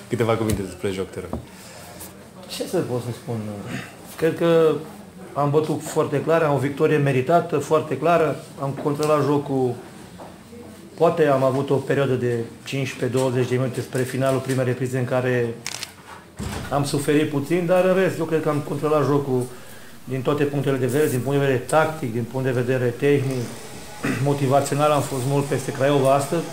câteva cuvinte despre joc, te rog. Ce să pot să spun? Cred că am bătut foarte clar, am o victorie meritată, foarte clară, am controlat jocul. Poate am avut o perioadă de 15-20 de minute spre finalul primei reprize în care am suferit puțin, dar în rest, eu cred că am controlat jocul din toate punctele de vedere, din punct de vedere tactic, din punct de vedere tehnic, motivațional, am fost mult peste Craiova astăzi.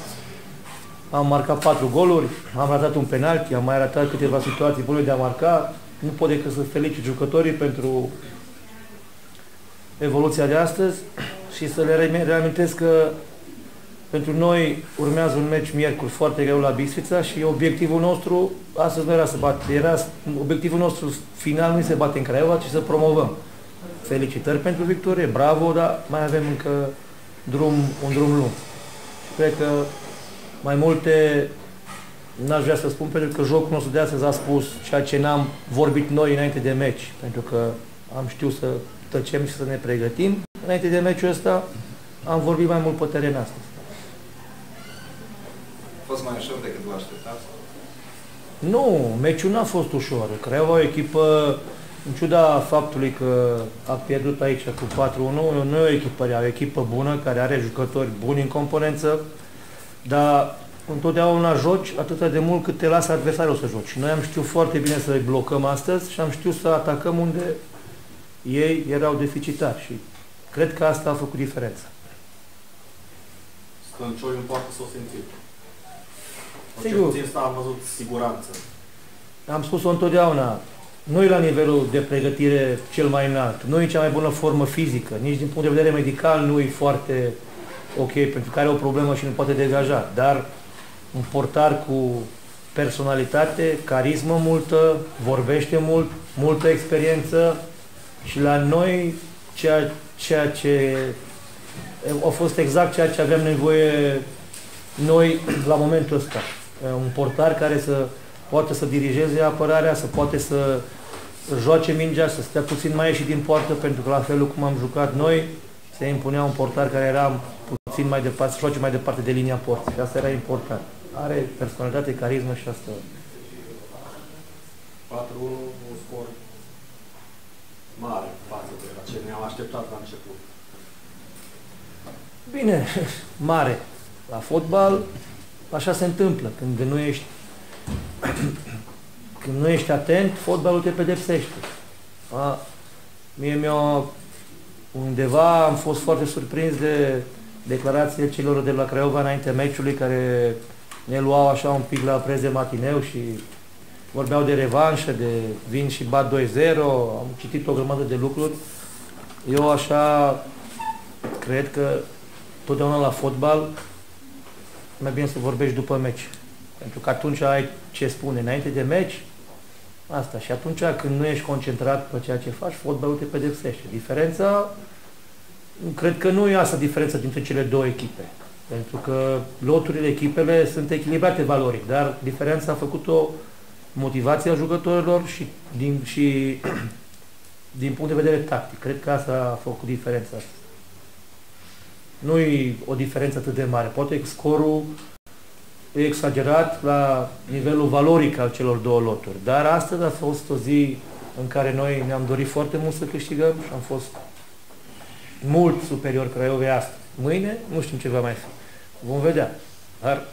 Am marcat 4 goluri, am ratat un penalti, am mai ratat câteva situații bune de a marca. Nu pot decât să felicit jucătorii pentru evoluția de astăzi și să le reamintesc că pentru noi urmează un meci miercuri foarte greu la Bistrița și obiectivul nostru astăzi nu era să bate, obiectivul nostru final nu se bate în Craiova, ci să promovăm. Felicitări pentru victorie, bravo, dar mai avem încă un drum lung. Și cred că mai multe n-aș vrea să spun, pentru că jocul nostru de astăzi a spus ceea ce n-am vorbit noi înainte de meci, pentru că am știut să tăcem și să ne pregătim. Înainte de meciul ăsta am vorbit mai mult pe teren astăzi. A fost mai ușor decât vă așteptați? Nu, meciul n-a fost ușor. Craiova o echipă, în ciuda faptului că a pierdut aici cu 4-1, nu e o echipă rea, o echipă bună, care are jucători buni în componență, dar întotdeauna joci atât de mult cât te lasă adversarul să joci. Noi am știut foarte bine să îi blocăm astăzi și am știut să atacăm unde ei erau deficitari și cred că asta a făcut diferența. Stăncioi în poartă s-o simțit. Sigur. Am văzut siguranță. Am spus-o întotdeauna. Nu e la nivelul de pregătire cel mai înalt. Nu e cea mai bună formă fizică. Nici din punct de vedere medical nu e foarte ok, pentru că are o problemă și nu poate degaja. Dar un portar cu personalitate, carismă multă, vorbește mult, multă experiență și la noi ceea ce a fost exact ceea ce aveam nevoie noi la momentul ăsta. Un portar care să poate să dirigeze apărarea, să poate să joace mingea, să stea puțin mai ieșit din poartă, pentru că la felul cum am jucat noi, se impunea un portar care era puțin mai departe, să joace mai departe de linia porții. Și asta era important. Are personalitate, carismă și asta. 4-1, un scor mare față de la ce ne-am așteptat la început. Bine, mare. La fotbal așa se întâmplă. Când nu ești atent, fotbalul te pedepsește. Mie undeva am fost foarte surprins de declarațiile celor de la Craiova înainte meciului, care ne luau așa un pic la preze matineu și vorbeau de revanșă, de vin și bat 2-0, am citit o grămadă de lucruri. Eu așa cred că totdeauna la fotbal mai bine să vorbești după meci. Pentru că atunci ai ce spune înainte de meci, asta. Și atunci când nu ești concentrat pe ceea ce faci, fotbalul te pedepsește. Diferența, cred că nu e asta diferența dintre cele două echipe. Pentru că loturile, echipele sunt echilibrate valoric, dar diferența a făcut-o motivația jucătorilor și din punct de vedere tactic. Cred că asta a făcut diferența asta. Nu e o diferență atât de mare. Poate scorul e exagerat la nivelul valoric al celor două loturi. Dar astăzi a fost o zi în care noi ne-am dorit foarte mult să câștigăm și am fost mult superior Craiovei astăzi. Mâine nu știm ce va mai fi. Vom vedea. Dar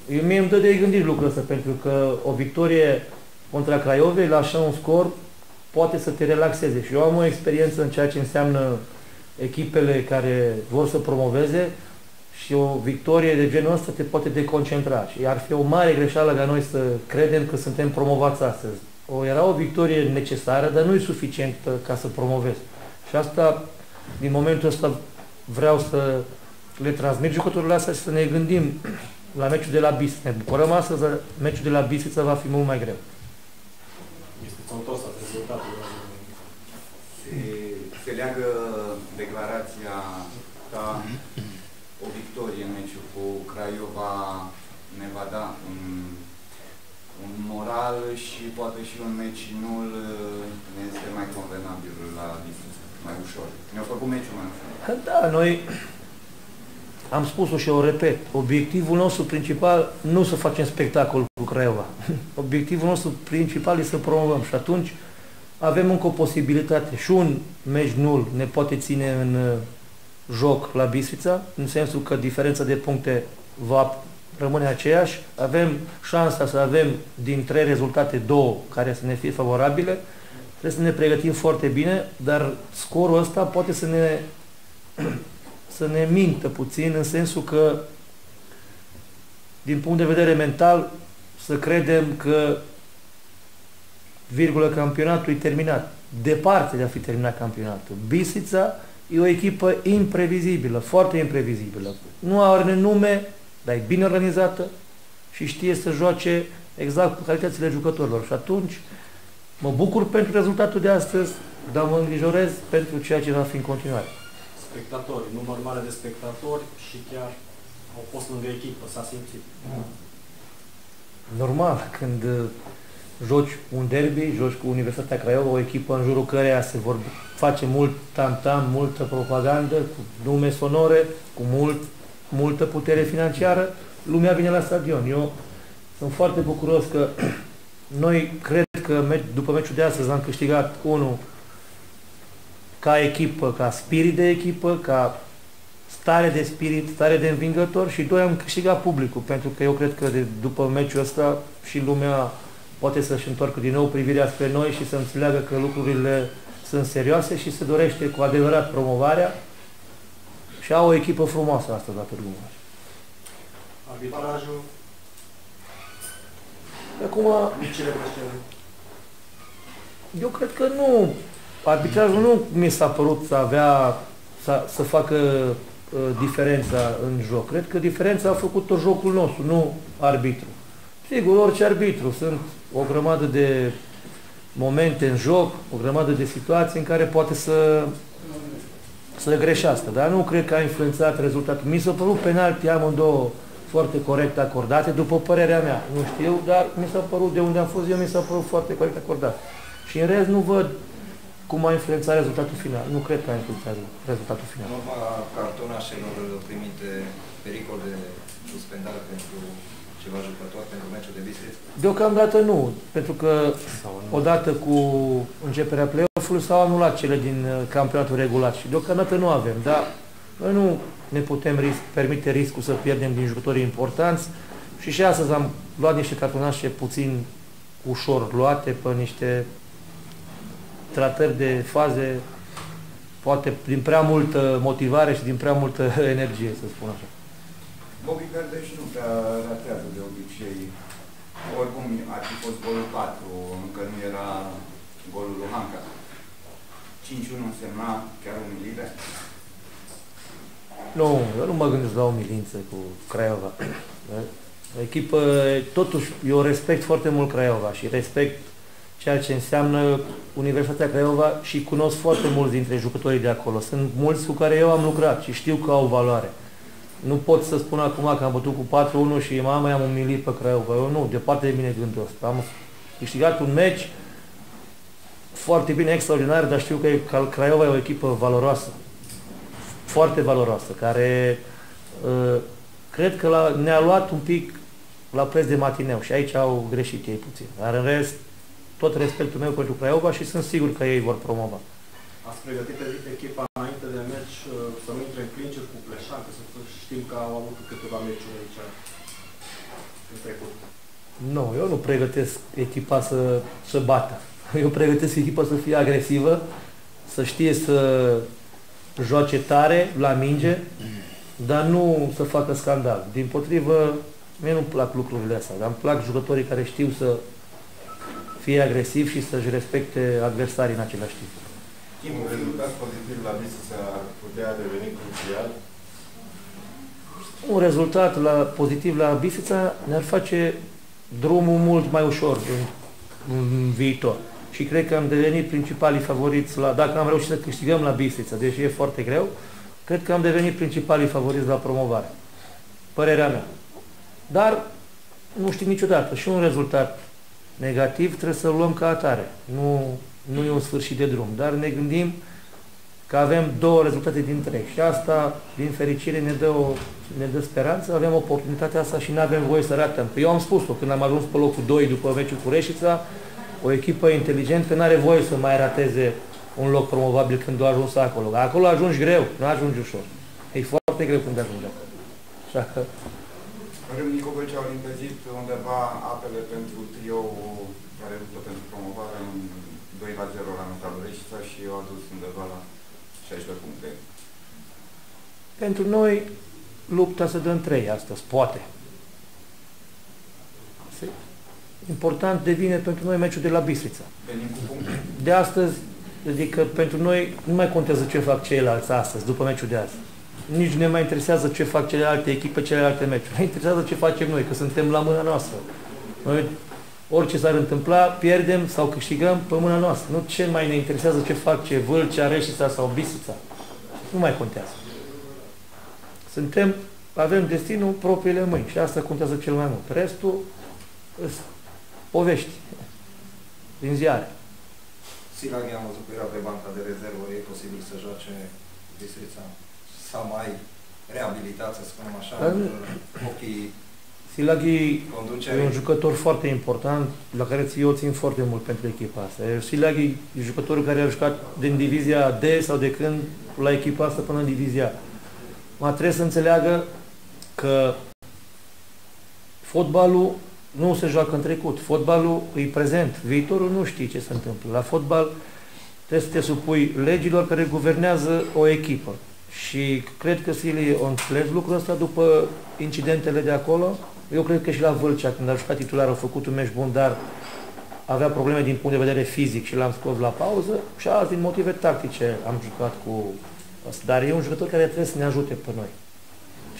mie îmi dă de gândit lucrul ăsta, pentru că o victorie contra Craiovei la așa un scor poate să te relaxeze. Și eu am o experiență în ceea ce înseamnă echipele care vor să promoveze și o victorie de genul ăsta te poate deconcentra. Și ar fi o mare greșeală ca noi să credem că suntem promovați astăzi. Era o victorie necesară, dar nu e suficientă ca să promovezi. Și asta, din momentul ăsta, vreau să le transmit jucătorilor astea și să ne gândim la meciul de la Bistrița. Ne bucurăm astăzi, meciul de la Bistrița va fi mult mai greu. Bistrița întors la rezultatul. Se leagă declarația ta, o victorie în meciul cu Craiova ne va da un moral și poate și un meci nul ne este mai convenabil la Bistrița, mai ușor. Ne-a făcut meciul mai ușor. Da, noi am spus-o și o repet, obiectivul nostru principal nu să facem spectacol cu Craiova. Obiectivul nostru principal e să promovăm și atunci avem încă o posibilitate. Și un meci nul ne poate ține în joc la Bistrița, în sensul că diferența de puncte va rămâne aceeași. Avem șansa să avem din 3 rezultate 2 care să ne fie favorabile. Trebuie să ne pregătim foarte bine, dar scorul ăsta poate să ne mintă puțin, în sensul că, din punct de vedere mental, să credem că campionatul e terminat. Departe de a fi terminat campionatul. Bistrița e o echipă imprevizibilă, foarte imprevizibilă. Nu are nume, dar e bine organizată și știe să joace exact cu calitățile jucătorilor. Și atunci mă bucur pentru rezultatul de astăzi, dar mă îngrijorez pentru ceea ce va fi în continuare. Spectatori, număr mare de spectatori și chiar au fost lângă echipă, s-a simțit. Normal, când joci un derby, joci cu Universitatea Craiova, o echipă în jurul căreia se face mult tam-tam, multă propagandă, cu nume sonore, cu multă putere financiară, lumea vine la stadion. Eu sunt foarte bucuros că noi cred că după meciul de astăzi am câștigat, unul, ca echipă, ca spirit de echipă, ca stare de spirit, stare de învingător și 2, am câștigat publicul, pentru că eu cred că după meciul ăsta și lumea poate să-și întoarcă din nou privirea spre noi și să înțeleagă că lucrurile sunt serioase și se dorește cu adevărat promovarea și au o echipă frumoasă astăzi la Târgu Mureș. Arbitrajul, Acum, micile greșeli. eu cred că nu. Arbitrajul nu mi s-a părut să facă diferența în joc. Cred că diferența a făcut-o jocul nostru, nu arbitru. Sigur, orice arbitru. Sunt o grămadă de momente în joc, o grămadă de situații în care poate să greșească. Dar nu cred că a influențat rezultatul. Mi s-a părut penalti amândouă foarte corect acordate, după părerea mea. Nu știu, dar mi s-a părut, de unde am fost eu, mi s-a părut foarte corect acordat. Și în rest nu văd cum a influențat rezultatul final. Nu cred că a influențat rezultatul final. În urma cartonașelor primite, pericol de suspendare pentru ceva jucător pentru meciul de Bistrița? Deocamdată nu, pentru că odată cu începerea play-off-ului s-au anulat cele din campionatul regulat și deocamdată nu avem, dar noi nu ne putem permite riscul să pierdem din jucătorii importanți și astăzi am luat niște cartonașe puțin ușor luate pe niște tratări de faze, poate din prea multă motivare și din prea multă energie, să spun așa. Bobby Verdeș nu prea ratează de obicei. Oricum ar fi fost golul 4, încă nu era golul lui Hanca. 5-1 însemna chiar umilire? Nu, eu nu mă gândesc la umilință cu Craiova. Echipă, totuși, eu respect foarte mult Craiova și respect ceea ce înseamnă Universitatea Craiova și cunosc foarte mulți dintre jucătorii de acolo. Sunt mulți cu care eu am lucrat și știu că au valoare. Nu pot să spun acum că am bătut cu 4-1 și mama i-am umilit pe Craiova. Eu nu, departe de mine gândul ăsta. Am câștigat un meci foarte bine, extraordinar, dar știu că Craiova e o echipă valoroasă. Foarte valoroasă, care cred că ne-a luat un pic la preț de matineu și aici au greșit ei puțin. Dar în rest, tot respectul meu pentru Craiova și sunt sigur că ei vor promova. Ați pregătit echipa înainte de meci să nu intre în clincher cu Pleșan, că știm că au avut câteva meciuri aici în trecut. Nu, eu nu pregătesc echipa să bată. Eu pregătesc echipa să fie agresivă, să știe să joace tare la minge, dar nu să facă scandal. Dimpotrivă, mie nu-mi plac lucrurile astea, dar îmi plac jucătorii care știu să fie agresivi și să-și respecte adversarii în același timp. Un rezultat pozitiv la Bistrița ar putea deveni crucial? Un rezultat pozitiv la Bistrița ne-ar face drumul mult mai ușor în viitor. Și cred că am devenit principalii favoriți, dacă am reușit să câștigăm la Bistrița, deși e foarte greu, cred că am devenit principalii favoriți la promovare. Părerea mea. Dar nu știu niciodată. Și un rezultat negativ trebuie să-l luăm ca atare. Nu e un sfârșit de drum. Dar ne gândim că avem 2 rezultate din 3 și asta, din fericire, ne dă speranță, avem oportunitatea asta și nu avem voie să ratăm. Eu am spus-o când am ajuns pe locul 2 după meciul cu Reșița, o echipă inteligentă nu are voie să mai rateze un loc promovabil când a ajuns acolo. Acolo ajungi greu, nu ajungi ușor. E foarte greu când ajungi acolo. Așa că... Râmnicu Vâlcea au limpezit undeva apele pentru trio-ul care luptă pentru promovare în 2-0 la Metalul Reșița și au adus undeva la 16 puncte. Pentru noi, lupta se dă în 3 astăzi, poate. Important devine pentru noi meciul de la Bistrița. Venim cu puncte. De astăzi, adică pentru noi nu mai contează ce fac ceilalți astăzi, după meciul de azi. Nici nu ne mai interesează ce fac celelalte echipe, celelalte meciuri. Ne interesează ce facem noi, că suntem la mâna noastră. Noi, orice s-ar întâmpla, pierdem sau câștigăm pe mâna noastră. Nu ce mai ne interesează ce fac Vâlcea, Reșița sau Bistrița. Nu mai contează. Avem destinul propriile mâini și asta contează cel mai mult. Restul sunt povești din ziare. Silaghi am văzut că era pe banca de rezervă, e posibil să joace Bistrița? S-a mai reabilitat, să spunem așa, ochii Silaghi conducerii? e un jucător foarte important, la care eu țin foarte mult pentru echipa asta. Silaghi e jucătorul care a jucat din divizia D sau de când la echipa asta până în divizia A. Mă trebuie să înțeleagă că fotbalul nu se joacă în trecut. Fotbalul e prezent. Viitorul nu știi ce se întâmplă. La fotbal trebuie să te supui legilor care guvernează o echipă. Și cred că Silii a înțeles lucrul ăsta după incidentele de acolo. Eu cred că și la Vâlcea, când a jucat titular, a făcut un meci bun, dar avea probleme din punct de vedere fizic și l-am scos la pauză și azi, din motive tactice, am jucat cu ăsta. Dar e un jucător care trebuie să ne ajute pe noi.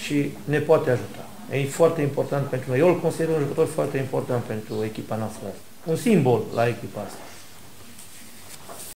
Și ne poate ajuta. E foarte important pentru noi. Eu îl consider un jucător foarte important pentru echipa noastră. Un simbol la echipa asta.